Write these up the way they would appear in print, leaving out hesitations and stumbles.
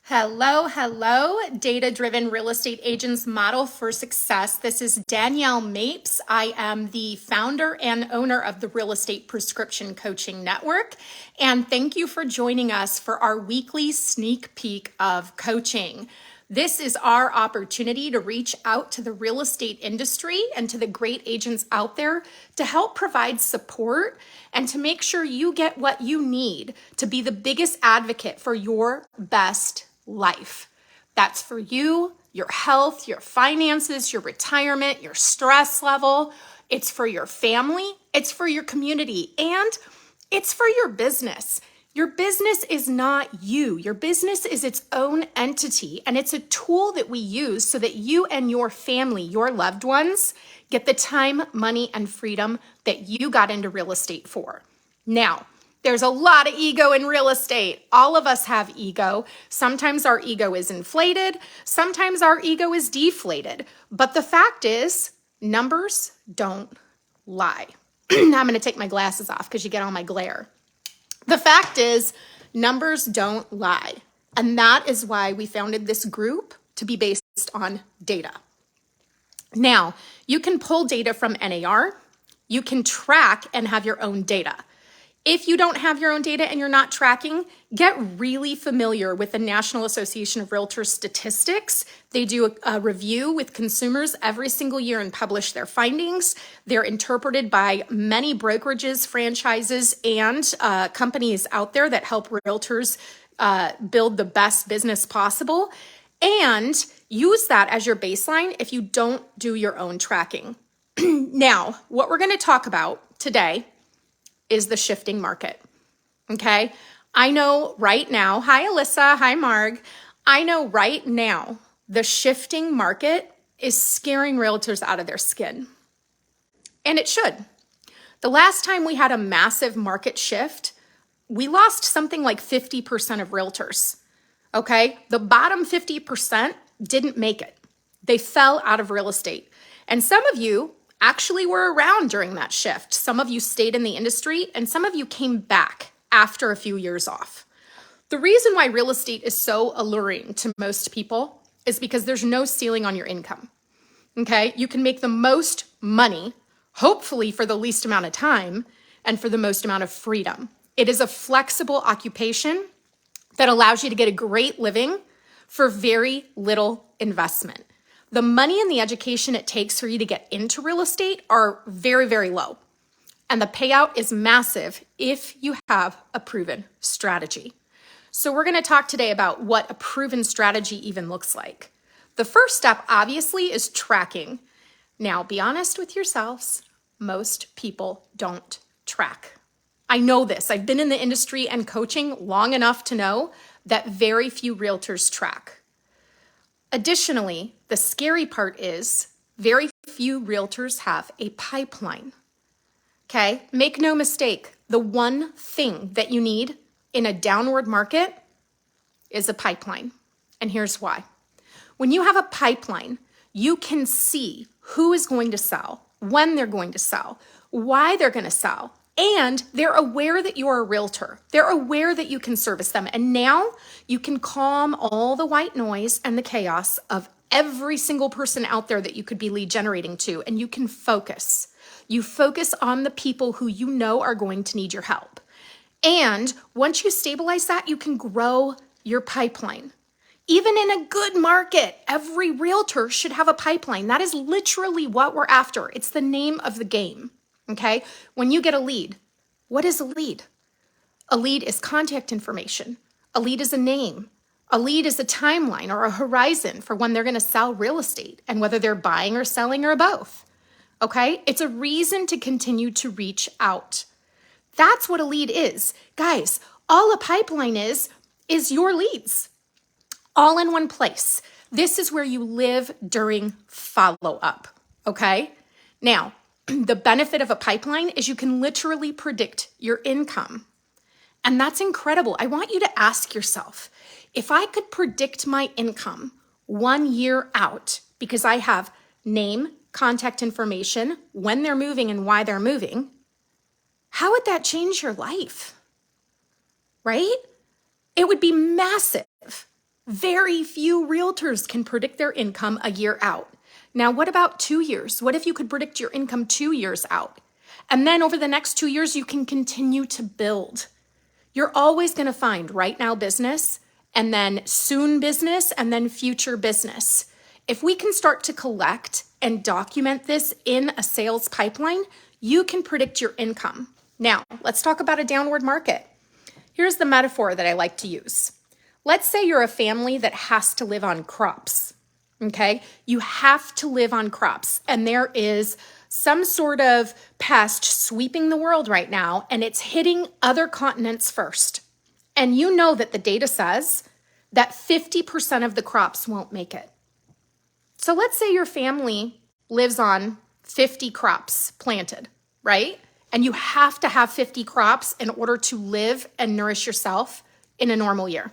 Hello, hello, data-driven real estate agents model for success. This is Danielle Mapes. I am the founder and owner of the Real Estate Prescription Coaching Network. And thank you for joining us for our weekly sneak peek of coaching. This is our opportunity to reach out to the real estate industry and to the great agents out there to help provide support and to make sure you get what you need to be the biggest advocate for your best life. That's for you, your health, your finances, your retirement, your stress level. It's for your family, it's for your community, and it's for your business. Your business is not you. Your business is its own entity, and it's a tool that we use so that you and your family, your loved ones, get the time, money, and freedom that you got into real estate for. Now, there's a lot of ego in real estate. All of us have ego. Sometimes our ego is inflated. Sometimes our ego is deflated. But the fact is, numbers don't lie. I'm going to take my glasses off because you get all my glare. The fact is, numbers don't lie. And that is why we founded this group to be based on data. Now, you can pull data from NAR. You can track and have your own data. If you don't have your own data and you're not tracking, get really familiar with the National Association of Realtors statistics. They do a review with consumers every single year and publish their findings. They're interpreted by many brokerages, franchises, and companies out there that help realtors build the best business possible. And use that as your baseline if you don't do your own tracking. Now, what we're going to talk about today is the shifting market, okay? I know right now, hi Alyssa, hi Marg. I know right now the shifting market is scaring realtors out of their skin. And it should. The last time we had a massive market shift, we lost something like 50% of realtors, okay? The bottom 50% didn't make it. They fell out of real estate. And some of you actually were around during that shift. Some of you stayed in the industry and some of you came back after a few years off. The reason why real estate is so alluring to most people is because there's no ceiling on your income, okay? You can make the most money, hopefully for the least amount of time and for the most amount of freedom. It is a flexible occupation that allows you to get a great living for very little investment. The money and the education it takes for you to get into real estate are very, very low. And the payout is massive if you have a proven strategy. So we're going to talk today about what a proven strategy even looks like. The first step, obviously, is tracking. Now, be honest with yourselves. Most people don't track. I know this. I've been in the industry and coaching long enough to know that very few realtors track. Additionally, the scary part is very few realtors have a pipeline, okay? Make no mistake, the one thing that you need in a downward market is a pipeline. And here's why. When you have a pipeline, you can see who is going to sell, when they're going to sell, why they're going to sell, and they're aware that you're a realtor. They're aware that you can service them. And now you can calm all the white noise and the chaos of every single person out there that you could be lead generating to, and you can focus. You focus on the people who you know are going to need your help. And once you stabilize that, you can grow your pipeline. Even in a good market, every realtor should have a pipeline. That is literally what we're after. It's the name of the game. Okay, when you get a lead, what is a lead? A lead is contact information. A lead is a name. A lead is a timeline or a horizon for when they're going to sell real estate and whether they're buying or selling or both. Okay, it's a reason to continue to reach out. That's what a lead is. Guys, all a pipeline is your leads all in one place. This is where you live during follow-up. Okay, now, the benefit of a pipeline is you can literally predict your income. And that's incredible. I want you to ask yourself, if I could predict my income 1 year out because I have name, contact information, when they're moving and why they're moving, how would that change your life? Right? It would be massive. Very few realtors can predict their income a year out. Now, what about 2 years? What if you could predict your income 2 years out? And then over the next 2 years, you can continue to build. You're always going to find right now business, and then soon business, and then future business. If we can start to collect and document this in a sales pipeline, you can predict your income. Now, let's talk about a downward market. Here's the metaphor that I like to use. Let's say you're a family that has to live on crops, okay? You have to live on crops, and there is some sort of pest sweeping the world right now, and it's hitting other continents first. And you know that the data says that 50% of the crops won't make it. So let's say your family lives on 50 crops planted, right? And you have to have 50 crops in order to live and nourish yourself in a normal year.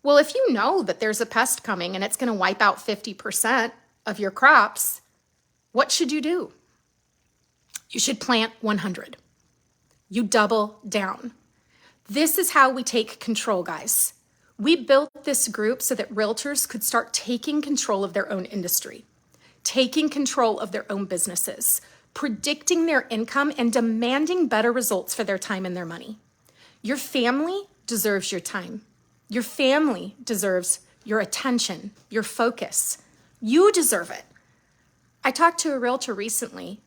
Well, if you know that there's a pest coming and it's going to wipe out 50% of your crops, what should you do? You should plant 100. You double down. This is how we take control, guys. We built this group so that realtors could start taking control of their own industry, taking control of their own businesses, predicting their income, and demanding better results for their time and their money. Your family deserves your time. Your family deserves your attention, your focus. You deserve it. I talked to a realtor recently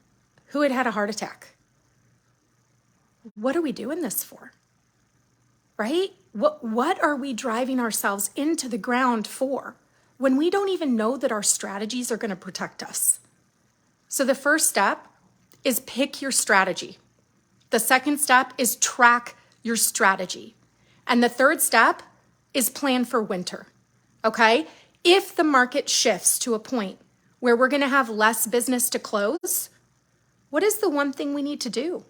who had had a heart attack. What are we doing this for? Right? What are we driving ourselves into the ground for when we don't even know that our strategies are going to protect us? So the first step is pick your strategy. The second step is track your strategy. And the third step is plan for winter, okay? If the market shifts to a point where we're gonna have less business to close, what is the one thing we need to do?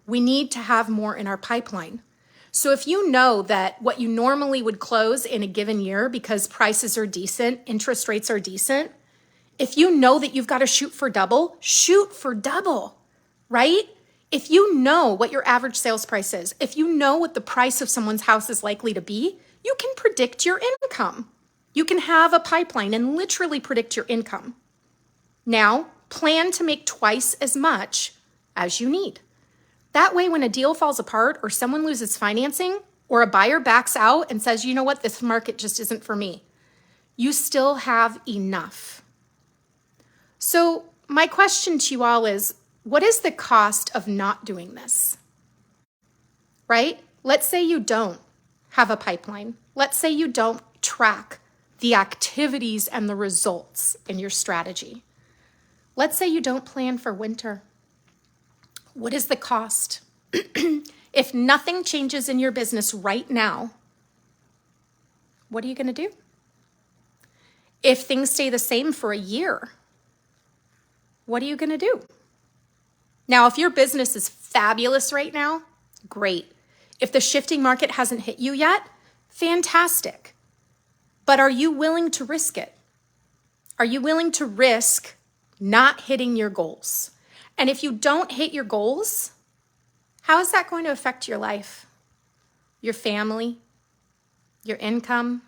We need to have more in our pipeline. So if you know that what you normally would close in a given year because prices are decent, interest rates are decent, if you know that you've got to shoot for double, right? If you know what your average sales price is, if you know what the price of someone's house is likely to be, you can predict your income. You can have a pipeline and literally predict your income. Now, plan to make twice as much as you need. That way, when a deal falls apart or someone loses financing or a buyer backs out and says, you know what, this market just isn't for me, you still have enough. So my question to you all is, what is the cost of not doing this? Right? Let's say you don't have a pipeline. Let's say you don't track the activities and the results in your strategy. Let's say you don't plan for winter. What is the cost? If nothing changes in your business right now, what are you going to do? If things stay the same for a year, what are you going to do? Now, if your business is fabulous right now, great. If the shifting market hasn't hit you yet, fantastic. But are you willing to risk it? Are you willing to risk not hitting your goals? And if you don't hit your goals, how is that going to affect your life, your family, your income,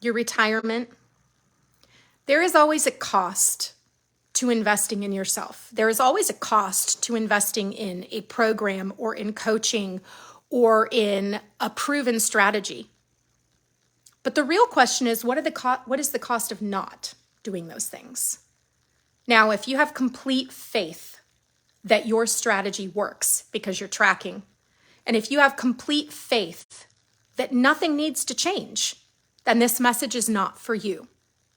your retirement? There is always a cost to investing in yourself. There is always a cost to investing in a program or in coaching or in a proven strategy. But the real question is, what is the cost of not doing those things? Now, if you have complete faith that your strategy works because you're tracking, and if you have complete faith that nothing needs to change, then this message is not for you.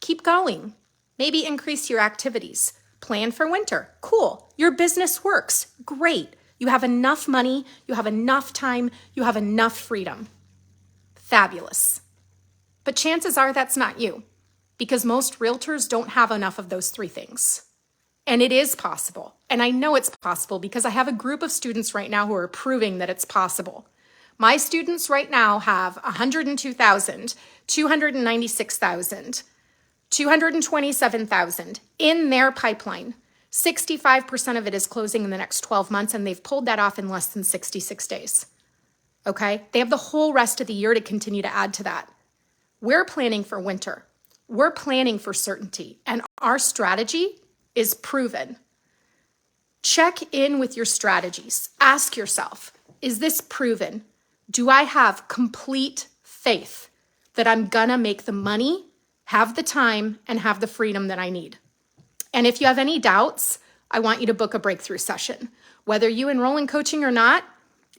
Keep going. Maybe increase your activities. Plan for winter. Cool. Your business works. Great. You have enough money. You have enough time. You have enough freedom. Fabulous. But chances are that's not you, because most realtors don't have enough of those three things. And it is possible. And I know it's possible because I have a group of students right now who are proving that it's possible. My students right now have 102,000, 296,000, 227,000 in their pipeline. 65% of it is closing in the next 12 months, and they've pulled that off in less than 66 days. okay? They have the whole rest of the year to continue to add to that. We're planning for winter. We're planning for certainty, and our strategy is proven. Check in with your strategies. Ask yourself, is this proven? Do I have complete faith that I'm gonna make the money, have the time, and have the freedom that I need? And if you have any doubts, I want you to book a breakthrough session. Whether you enroll in coaching or not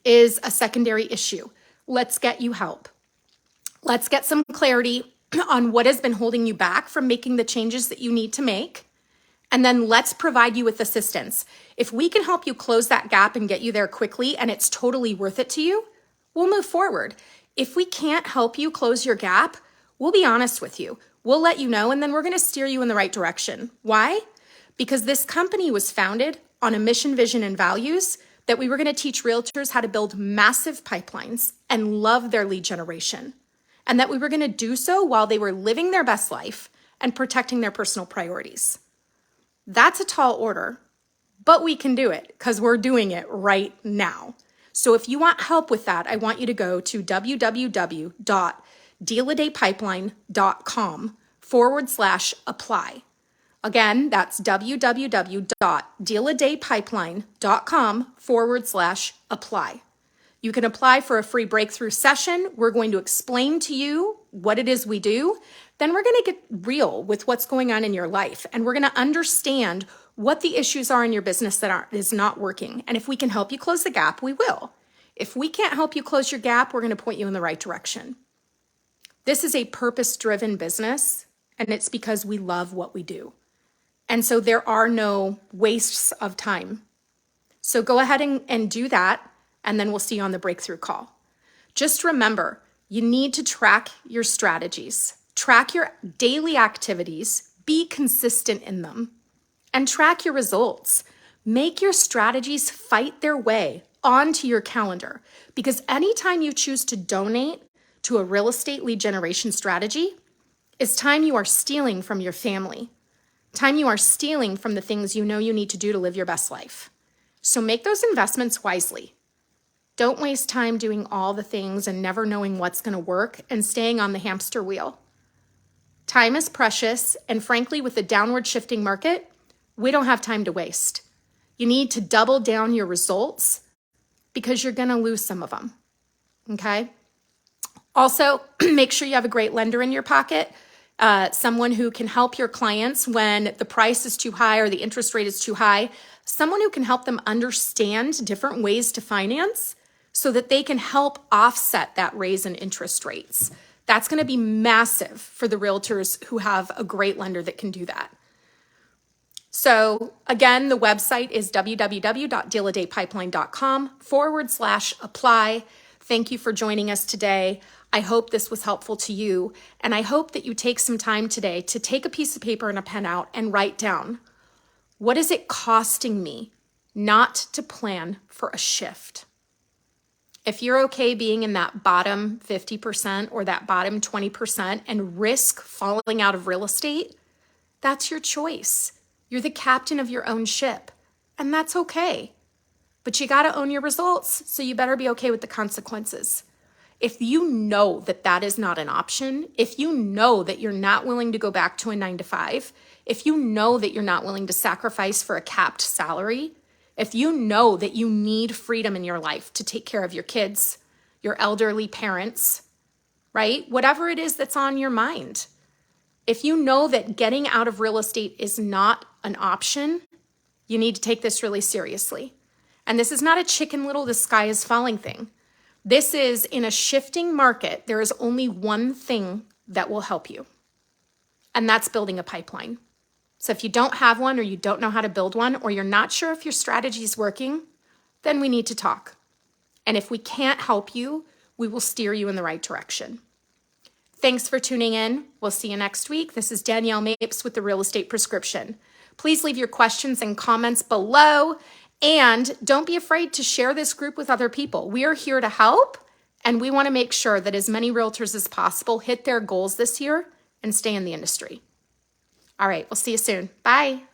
is a secondary issue. Let's get you help. Let's get some clarity on what has been holding you back from making the changes that you need to make. And then let's provide you with assistance. If we can help you close that gap and get you there quickly and it's totally worth it to you, we'll move forward. If we can't help you close your gap, we'll be honest with you. We'll let you know, and then we're gonna steer you in the right direction. Why? Because this company was founded on a mission, vision, and values that we were gonna teach realtors how to build massive pipelines and love their lead generation. And that we were gonna do so while they were living their best life and protecting their personal priorities. That's a tall order, but we can do it because we're doing it right now. So if you want help with that, I want you to go to www.dealadaypipeline.com/apply. Again, that's www.dealadaypipeline.com/apply. You can apply for a free breakthrough session. We're going to explain to you what it is we do. Then we're going to get real with what's going on in your life. And we're going to understand what the issues are in your business that is not working. And if we can help you close the gap, we will. If we can't help you close your gap, we're going to point you in the right direction. This is a purpose-driven business, and it's because we love what we do. And so there are no wastes of time. So go ahead and do that. And then we'll see you on the breakthrough call. Just remember, you need to track your strategies, track your daily activities, be consistent in them, and track your results. Make your strategies fight their way onto your calendar, because anytime you choose to donate to a real estate lead generation strategy, it's time you are stealing from your family, time you are stealing from the things you know you need to do to live your best life. So make those investments wisely. Don't waste time doing all the things and never knowing what's going to work and staying on the hamster wheel. Time is precious, and frankly, with the downward shifting market, we don't have time to waste. You need to double down your results because you're going to lose some of them, okay? Also, make sure you have a great lender in your pocket, someone who can help your clients when the price is too high or the interest rate is too high, someone who can help them understand different ways to finance so that they can help offset that raise in interest rates. That's going to be massive for the realtors who have a great lender that can do that. So again, the website is www.dealadaypipeline.com/apply. Thank you for joining us today. I hope this was helpful to you. And I hope that you take some time today to take a piece of paper and a pen out and write down, what is it costing me not to plan for a shift? If you're okay being in that bottom 50% or that bottom 20% and risk falling out of real estate, that's your choice. You're the captain of your own ship, and that's okay. But you got to own your results, so you better be okay with the consequences. If you know that that is not an option, if you know that you're not willing to go back to a 9-to-5, if you know that you're not willing to sacrifice for a capped salary, if you know that you need freedom in your life to take care of your kids, your elderly parents, right? Whatever it is that's on your mind. If you know that getting out of real estate is not an option, you need to take this really seriously. And this is not a Chicken Little, the sky is falling thing. This is, in a shifting market, there is only one thing that will help you, and that's building a pipeline. So if you don't have one, or you don't know how to build one, or you're not sure if your strategy is working, then we need to talk. And if we can't help you, we will steer you in the right direction. Thanks for tuning in. We'll see you next week. This is Danielle Mapes with the Real Estate Prescription. Please leave your questions and comments below, and don't be afraid to share this group with other people. We are here to help, and we want to make sure that as many realtors as possible hit their goals this year and stay in the industry. All right, we'll see you soon. Bye.